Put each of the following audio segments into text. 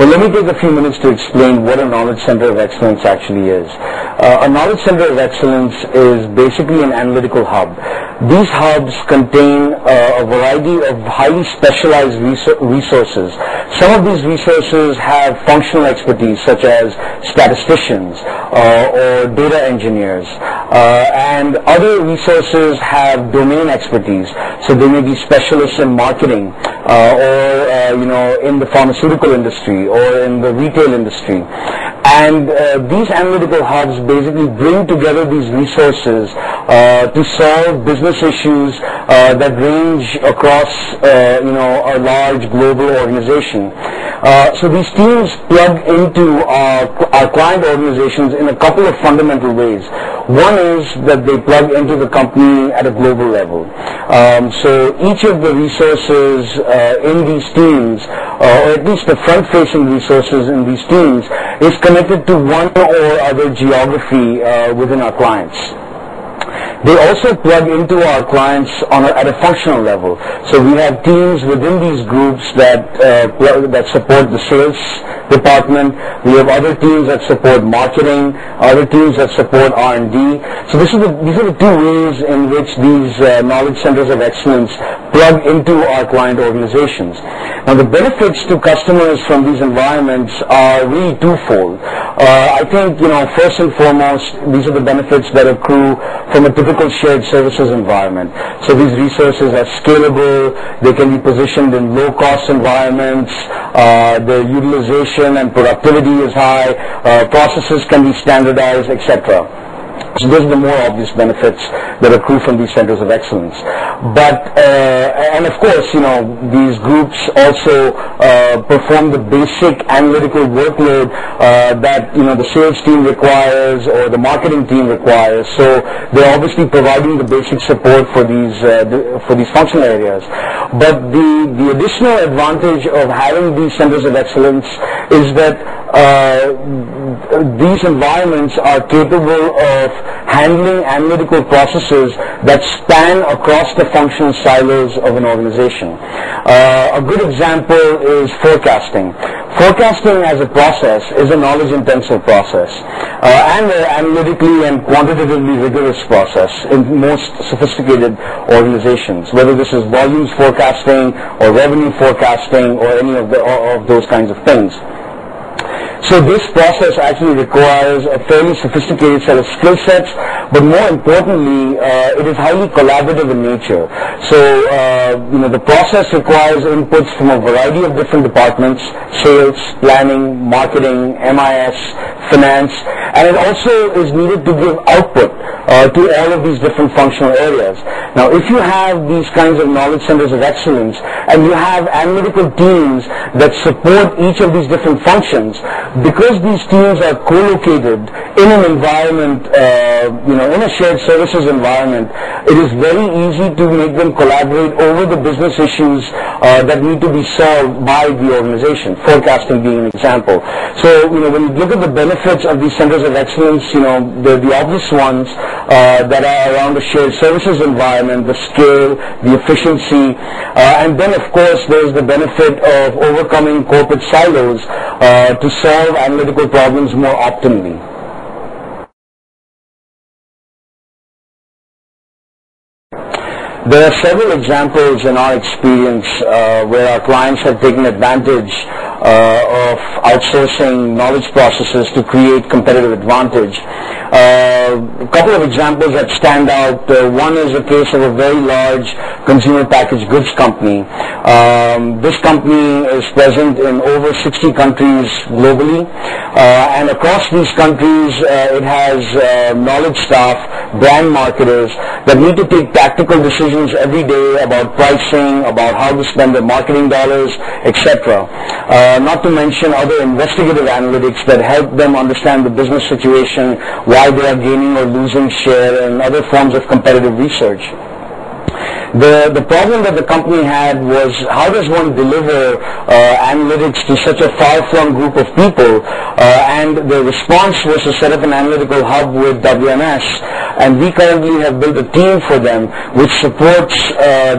Well, let me take a few minutes to explain what a Knowledge Center of Excellence actually is. A Knowledge Center of Excellence is basically an analytical hub. These hubs contain a variety of highly specialized resources. Some of these resources have functional expertise, such as statisticians or data engineers, and other resources have domain expertise. So they may be specialists in marketing or in the pharmaceutical industry or in the retail industry. And these analytical hubs basically bring together these resources to solve business issues that range across a large global organization. So these teams plug into our client organizations in a couple of fundamental ways. One is that they plug into the company at a global level. So each of the resources in these teams, or at least the front-facing resources in these teams, is connected to one or other geography within our clients. They also plug into our clients at a functional level. So we have teams within these groups that support the sales department. We have other teams that support marketing, other teams that support R&D. So these are the two ways in which these knowledge centers of excellence plug into our client organizations. Now, the benefits to customers from these environments are really twofold. I think, first and foremost, these are the benefits that accrue from a typical shared services environment. So these resources are scalable, they can be positioned in low-cost environments, their utilization and productivity is high, processes can be standardized, etc. So those are the more obvious benefits that accrue from these centers of excellence. But, and of course, these groups also perform the basic analytical workload that, the sales team requires or the marketing team requires. So they're obviously providing the basic support for these functional areas. But the additional advantage of having these centers of excellence is that these environments are capable of handling analytical processes that span across the functional silos of an organization. A good example is forecasting. Forecasting as a process is a knowledge-intensive process and an analytically and quantitatively rigorous process in most sophisticated organizations, whether this is volumes forecasting or revenue forecasting or any of those kinds of things. So this process actually requires a fairly sophisticated set of skill sets, but more importantly, it is highly collaborative in nature. So, the process requires inputs from a variety of different departments: sales, planning, marketing, MIS, finance, and it also is needed to give output to all of these different functional areas. Now, if you have these kinds of knowledge centers of excellence and you have analytical teams that support each of these different functions, because these teams are co-located in an environment, in a shared services environment, it is very easy to make them collaborate over the business issues that need to be solved by the organization, forecasting being an example. So, when you look at the benefits of these centers of excellence, the obvious ones that are around the shared services environment, the scale, the efficiency, and then, of course, there's the benefit of overcoming corporate silos to solve analytical problems more optimally. There are several examples in our experience where our clients have taken advantage of outsourcing knowledge processes to create competitive advantage. A couple of examples that stand out. One is a case of a very large consumer packaged goods company. This company is present in over 60 countries globally, and across these countries it has knowledge staff, brand marketers that need to take tactical decisions every day about pricing, about how to spend their marketing dollars, etc. Not to mention other investigative analytics that help them understand the business situation, why they are gaining or losing share, and other forms of competitive research. The problem that the company had was, how does one deliver analytics to such a far-flung group of people? And the response was to set up an analytical hub with WMS and we currently have built a team for them which supports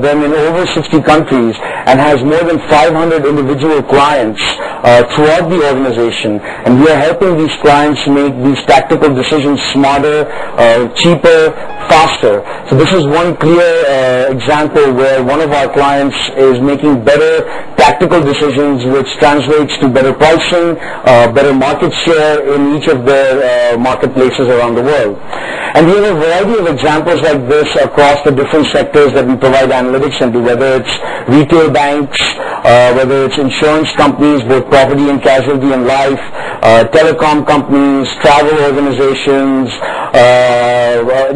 them in over 60 countries and has more than 500 individual clients throughout the organization, and we are helping these clients make these tactical decisions smarter, cheaper, faster. So this is one clear example where one of our clients is making better tactical decisions which translates to better pricing, better market share in each of their marketplaces around the world. And we have a variety of examples like this across the different sectors that we provide analytics into, whether it's retail banks, whether it's insurance companies, both property and casualty and life, telecom companies, travel organizations,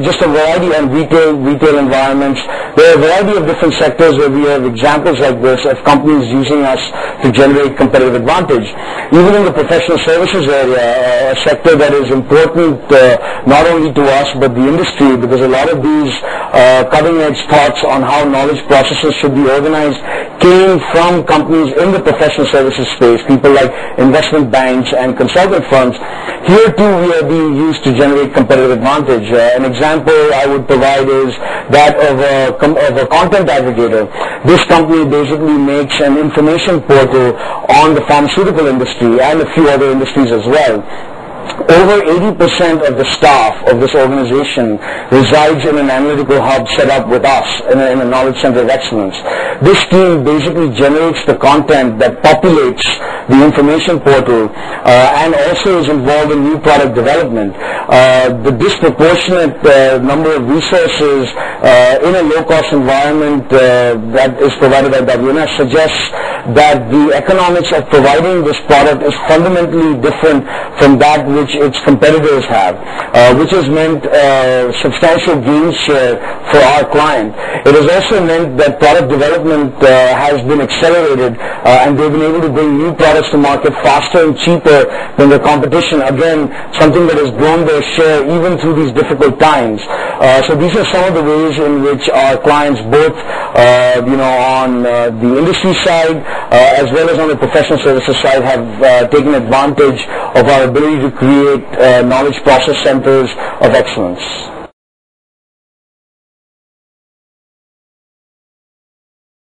just a variety, and retail environments. There are a variety of different sectors where we have examples like this of companies using us to generate competitive advantage. Even in the professional services area, a sector that is important not only to us but the industry, because a lot of these cutting-edge thoughts on how knowledge processes should be organized came from companies in the professional services space, people like investment banks and consultant firms. Here too we are being used to generate competitive advantage. An example I would provide is that of a content aggregator. This company basically makes an information portal on the pharmaceutical industry and a few other industries as well. Over 80% of the staff of this organization resides in an analytical hub set up with us in a knowledge center of excellence. This team basically generates the content that populates the information portal and also is involved in new product development. The disproportionate number of resources in a low-cost environment that is provided by WNS suggests that the economics of providing this product is fundamentally different from that which its competitors have, which has meant substantial gain share for our client. It has also meant that product development has been accelerated and they've been able to bring new products to market faster and cheaper than the competition. Again, something that has grown their share even through these difficult times. So these are some of the ways in which our clients, both on the industry side as well as on the professional services side, have taken advantage of our ability to create knowledge process centers of excellence.